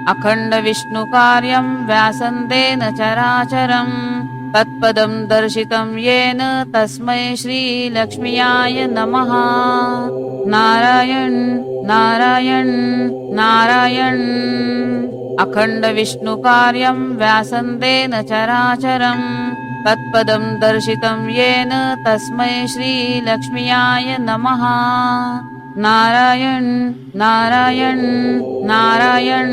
अखण्डविष्णुकार्यं व्यासन्तेन चराचरं तत्पदं दर्शितं येन तस्मै श्रीलक्ष्म्याय नमः। नारायण नारायण नारायण। अखण्डविष्णुकार्यं व्यासन्तेन चराचरं तत्पदं दर्शितं येन तस्मै श्रीलक्ष्म्याय नमः। नारायण नारायण नारायण।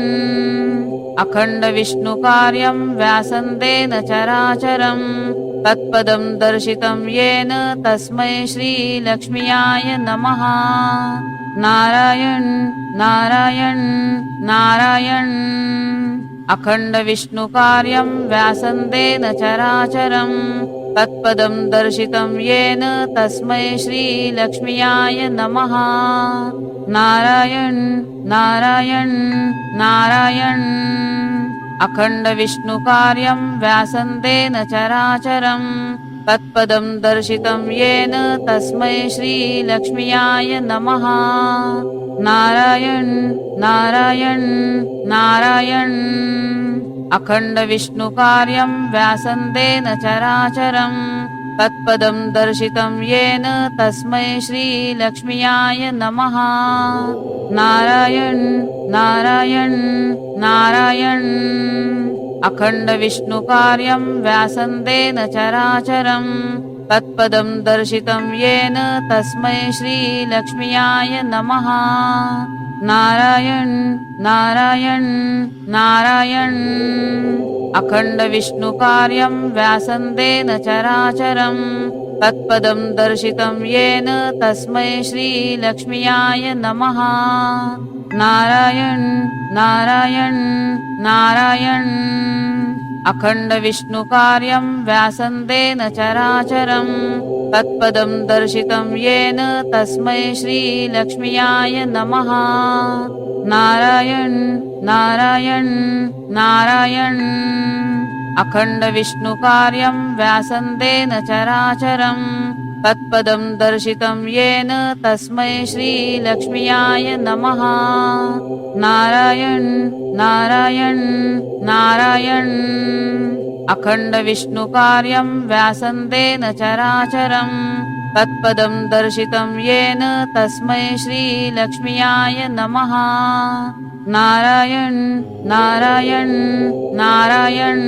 अखण्डविष्णुकार्यं व्यासन्तेन चराचरं तत्पदं दर्शितं येन तस्मै श्रीलक्ष्म्याय नमः। नारायण नारायण नारायण। अखण्डविष्णुकार्यं व्यासन्तेन चराचरं तत्पदं दर्शितं येन तस्मै श्रीलक्ष्म्याय नमः। नारायण नारायण नारायण। अखण्डविष्णुकार्यं व्यासन्तेन चराचरं तत्पदं दर्शितं येन तस्मै श्रीलक्ष्म्याय नमः। नारायण नारायण नारायण। अखण्डविष्णुकार्यं व्यासन्तेन चराचरं तत्पदं दर्शितं येन तस्मै श्रीलक्ष्म्याय नमः। नारायण नारायण नारायण। अखण्डविष्णुकार्यं व्यासन्तेन चराचरं तत्पदं दर्शितं येन तस्मै श्रीलक्ष्म्याय नमः। नारायण नारायण नारायण। अखण्डविष्णुकार्यं व्यासन्तेन चराचरं तत्पदं दर्शितं येन तस्मै श्रीलक्ष्म्याय नमः। नारायण नारायण नारायण। अखण्डविष्णुकार्यं व्यासन्तेन चराचरं तत्पदं दर्शितं येन तस्मै श्रीलक्ष्म्याय नमः। नारायण नारायण नारायण। अखण्डविष्णुकार्यं व्यासन्तेन चराचरं तत्पदं दर्शितं येन तस्मै श्रीलक्ष्म्याय नमः। नारायण नारायण नारायण। अखण्डविष्णुकार्यं व्यासन्तेन चराचरं तत्पदं दर्शितं येन तस्मै श्रीलक्ष्म्याय नमः। नारायण नारायण नारायण।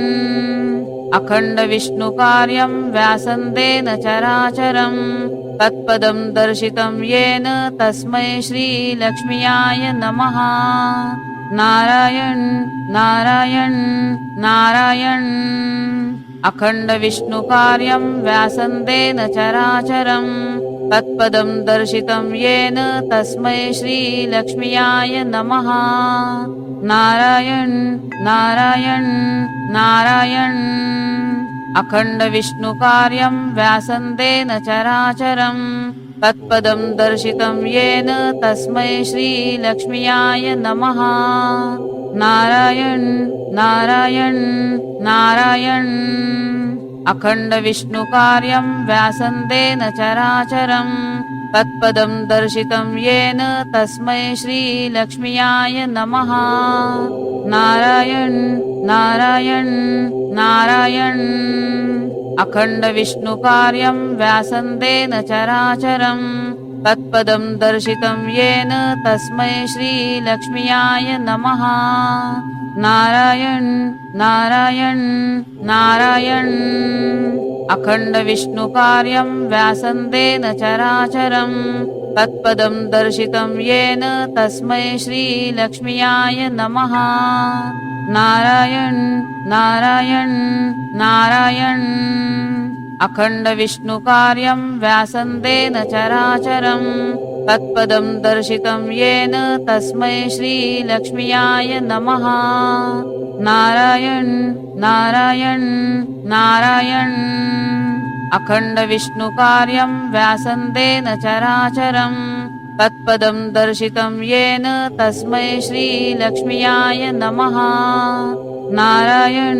अखण्डविष्णुकार्यं व्यासन्तेन चराचरं तत्पदं दर्शितं येन तस्मै श्रीलक्ष्म्याय नमः। नारायण नारायण नारायण। अखण्डविष्णुकार्यं व्यासन्तेन चराचरं तत्पदं दर्शितं येन तस्मै श्रीलक्ष्म्याय नमः। नारायण नारायण नारायण। अखण्डविष्णुकार्यं व्यासन्तेन चराचरं तत्पदं दर्शितं येन तस्मै श्रीलक्ष्म्याय नमः। नारायण नारायण नारायण। अखण्डविष्णुकार्यं व्यासन्तेन चराचरं तत्पदं दर्शितं येन तस्मै श्रीलक्ष्म्याय नमः। नारायण नारायण नारायण। अखण्डविष्णुकार्यं व्यासन्तेन चराचरं तत्पदं दर्शितं येन तस्मै श्रीलक्ष्म्याय नमः। नारायण नारायण नारायण। अखण्डविष्णुकार्यं व्यासन्तेन चराचरं तत्पदं दर्शितं येन तस्मै श्रीलक्ष्म्याय नमः। नारायण नारायण नारायण। अखण्डविष्णुकार्यं व्यासन्तेन चराचरं तत्पदं दर्शितं येन तस्मै श्रीलक्ष्म्याय नमः। नारायण नारायण नारायण। अखण्डविष्णुकार्यं व्यासन्तेन चराचरं तत्पदं दर्शितं येन तस्मै श्रीलक्ष्म्याय नमः। नारायण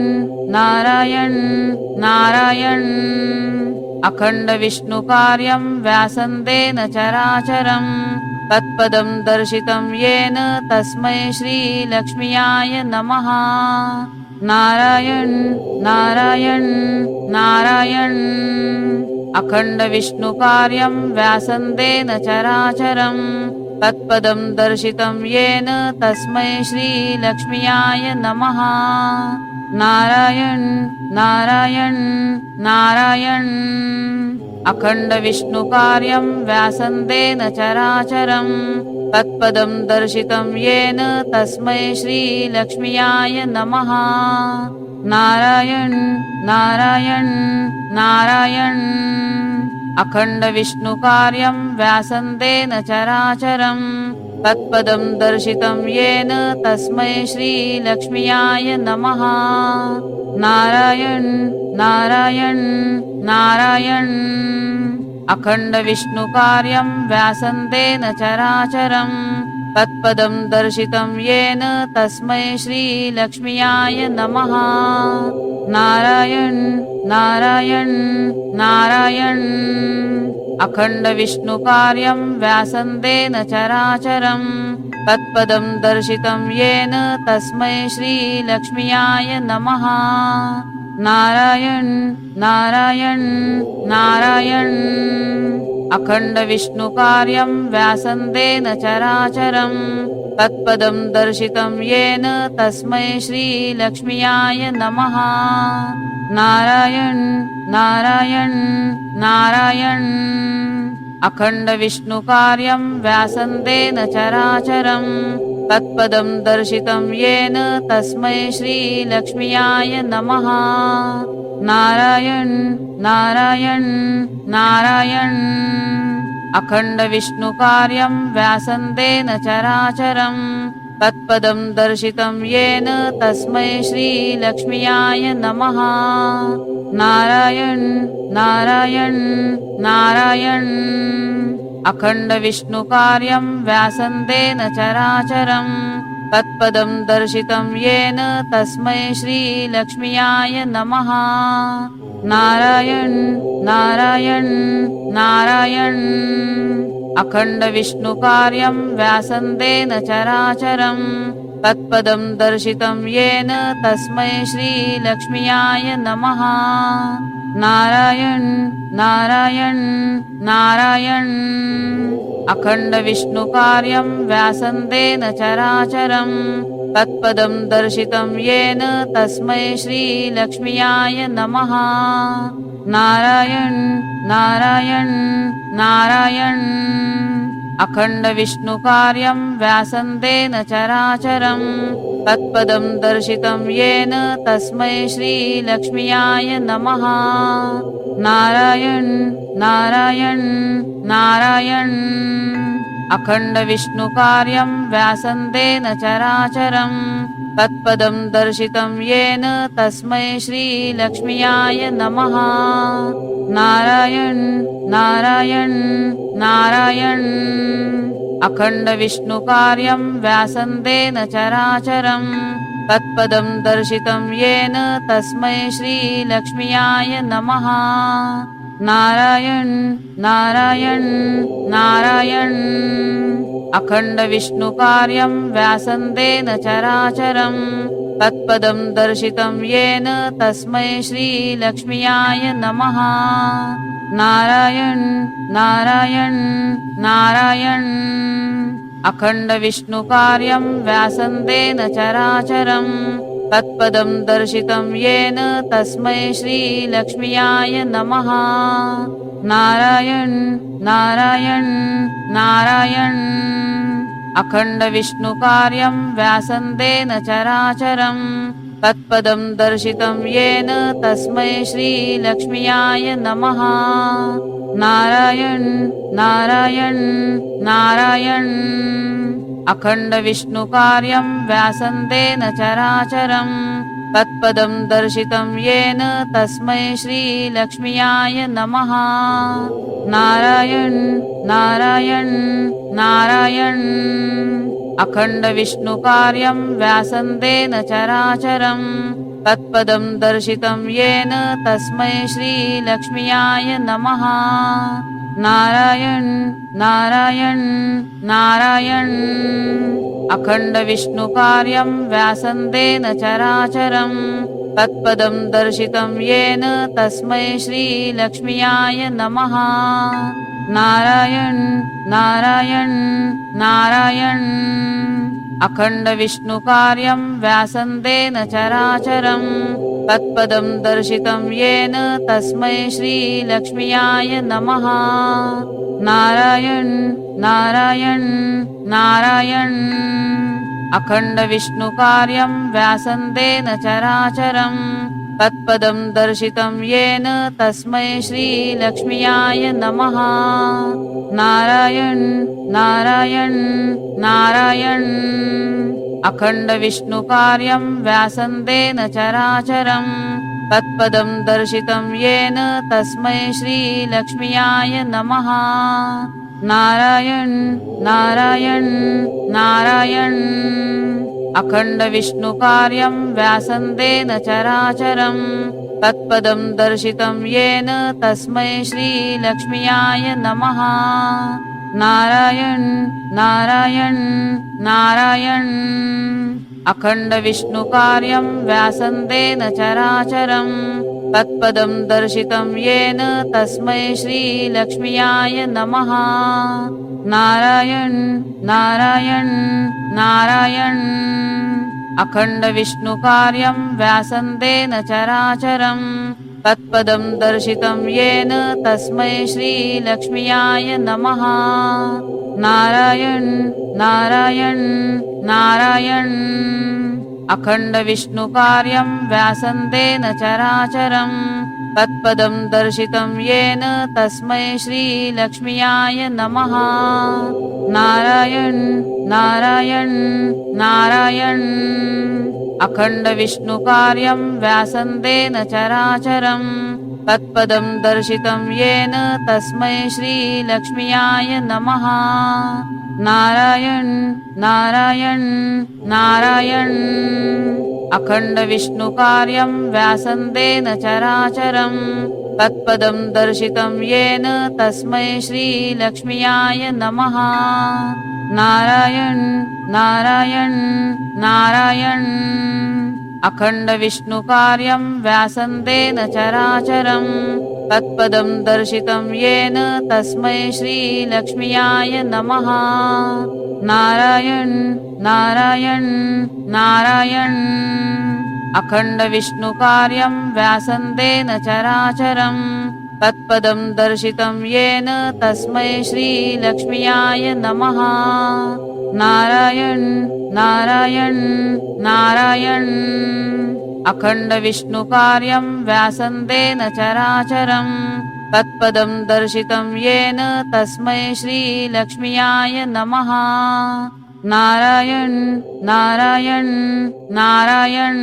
नारायण नारायण। अखण्डविष्णुकार्यं व्यासन्तेन चराचरं तत्पदं दर्शितं येन तस्मै श्रीलक्ष्म्याय नमः। नारायण नारायण नारायण। अखण्डविष्णुकार्यं व्यासन्देन चराचरं तत्पदं दर्शितं येन तस्मै श्रीलक्ष्म्याय नमः। नारायण नारायण नारायण। अखण्डविष्णुकार्यं व्यासन्देन चराचरं तत्पदं दर्शितं येन तस्मै श्रीलक्ष्म्याय नमः। नारायण नारायण नारायण। अखण्डविष्णुकार्यं व्यासन्देन चराचरं तत्पदं दर्शितं येन तस्मै श्रीलक्ष्म्याय नमः। नारायण नारायण नारायण। अखण्डविष्णुकार्यं व्यासन्देन चराचरं तत्पदं दर्शितं येन तस्मै श्रीलक्ष्म्याय नमः। नारायण नारायण नारायण। अखण्डविष्णुकार्यं व्यासन्देन चराचरं तत्पदं दर्शितं येन तस्मै श्रीलक्ष्म्याय नमः। नारायण नारायण नारायण। अखण्डविष्णुकार्यं व्यासन्देन चराचरं तत्पदं दर्शितं येन तस्मै श्रीलक्ष्म्याय नमः। नारायण नारायण नारायण। अखण्डविष्णुकार्यं व्यासन्देन चराचरं तत्पदं दर्शितं येन तस्मै श्रीलक्ष्म्याय नमः। नारायण नारायण नारायण। अखण्डविष्णुकार्यं व्यासन्देन चराचरं तत्पदं दर्शितं येन तस्मै श्रीलक्ष्म्याय नमः। नारायण नारायण नारायण। अखण्डविष्णुकार्यं व्यासन्देन चराचरं तत्पदं दर्शितं येन तस्मै श्रीलक्ष्म्याय नमः। नारायण नारायण नारायण। अखण्डविष्णुकार्यं व्यासन्देन चराचरं तत्पदं दर्शितं येन तस्मै श्रीलक्ष्म्याय नमः। नारायण नारायण नारायण। अखण्डविष्णुकार्यं व्यासन्देन चराचरं तत्पदं दर्शितं येन तस्मै श्रीलक्ष्म्याय नमः। नारायण नारायण नारायण। अखण्डविष्णुकार्यं व्यासन्देन चराचरं तत्पदं दर्शितं येन तस्मै श्रीलक्ष्म्याय नमः। नारायण नारायण नारायण। अखण्डविष्णुकार्यं व्यासन्देन चराचरं तत्पदं दर्शितं येन तस्मै श्रीलक्ष्म्याय नमः। नारायण नारायण नारायण। अखण्डविष्णुकार्यं व्यासन्देन चराचरं तत्पदं दर्शितं येन तस्मै श्रीलक्ष्म्याय नमः। नारायण नारायण नारायण। अखण्डविष्णुकार्यं व्यासन्देन चराचरं तत्पदं दर्शितं येन तस्मै श्रीलक्ष्म्याय नमः। नारायण नारायण नारायण। अखण्डविष्णुकार्यं व्यासन्देन चराचरं तत्पदं दर्शितं येन तस्मै श्रीलक्ष्म्याय नमः। नारायण नारायण नारायण। अखण्डविष्णुकार्यं व्यासन्देन चराचरं तत्पदं दर्शितं येन तस्मै श्रीलक्ष्म्याय नमः। नारायण नारायण नारायण। अखण्डविष्णुकार्यं व्यासन्देन चराचरं तत्पदं दर्शितं येन तस्मै श्रीलक्ष्म्याय नमः। नारायण नारायण नारायण। अखण्डविष्णुकार्यं व्यासन्देन चराचरं तत्पदं दर्शितं येन तस्मै श्रीलक्ष्म्याय नमः। नारायण नारायण नारायण अखंड विष्णु कार्यं व्यासन्देन चराचरं तत्पदं दर्शितं येन तस्मै श्री लक्ष्म्याय नमः। नारायण नारायण नारायण अखंड विष्णु कार्यं व्यासन्देन चराचरं तत्पदं दर्शितं येन तस्मै श्री लक्ष्म्याय नमः। नारायण नारायण नारायण अखंड विष्णु कार्यं व्यासन्देन चराचरं तत्पदं दर्शितं येन तस्मै श्री लक्ष्म्याय नमः। नारायण नारायण नारायण अखंड विष्णु कार्यं व्यासन्देन चराचरं तत्पदं दर्शितं येन तस्मै श्री लक्ष्म्याय नमः। नारायण नारायण नारायण अखंड विष्णु कार्यं व्यासन्देन चराचरं तत्पदं दर्शितं येन तस्मै श्री लक्ष्म्याय नमः। नारायण नारायण नारायण अखंड विष्णु कार्यं व्यासन्देन चराचरं तत्पदं दर्शितं येन तस्मै श्री लक्ष्म्याय नमः। नारायण नारायण नारायण अखंड विष्णु कार्यं व्यासन्देन चराचरं तत्पदं दर्शितं येन तस्मै श्री लक्ष्म्याय नमः। नारायण नारायण नारायण अखंड विष्णु कार्यं व्यासन्देन चराचरं तत्पदं दर्शितं येन तस्मै श्री लक्ष्म्याय नमः। नारायण नारायण नारायण अखंड विष्णु कार्यं व्यासन्देन चराचरं तत्पदं दर्शितं येन तस्मै श्री लक्ष्म्याय नमः। नारायण नारायण नारायण अखंड विष्णु कार्यं व्यासन्देन चराचरं तत्पदं दर्शितं येन तस्मै श्री लक्ष्म्याय नमः। नारायण नारायण नारायण अखंड विष्णु कार्यं व्यासन्देन चराचरं तत्पदं दर्शितं येन तस्मै श्री लक्ष्म्याय नमः। नारायण नारायण नारायण अखंड विष्णु कार्यं व्यासन्देन चराचरं तत्पदं दर्शितं येन तस्मै श्री लक्ष्म्याय नमः। नारायण नारायण नारायण अखंड विष्णु कार्यं व्यासन्देन चराचरं तत्पदं दर्शितं येन तस्मै श्री लक्ष्म्याय नमः। नारायण नारायण नारायण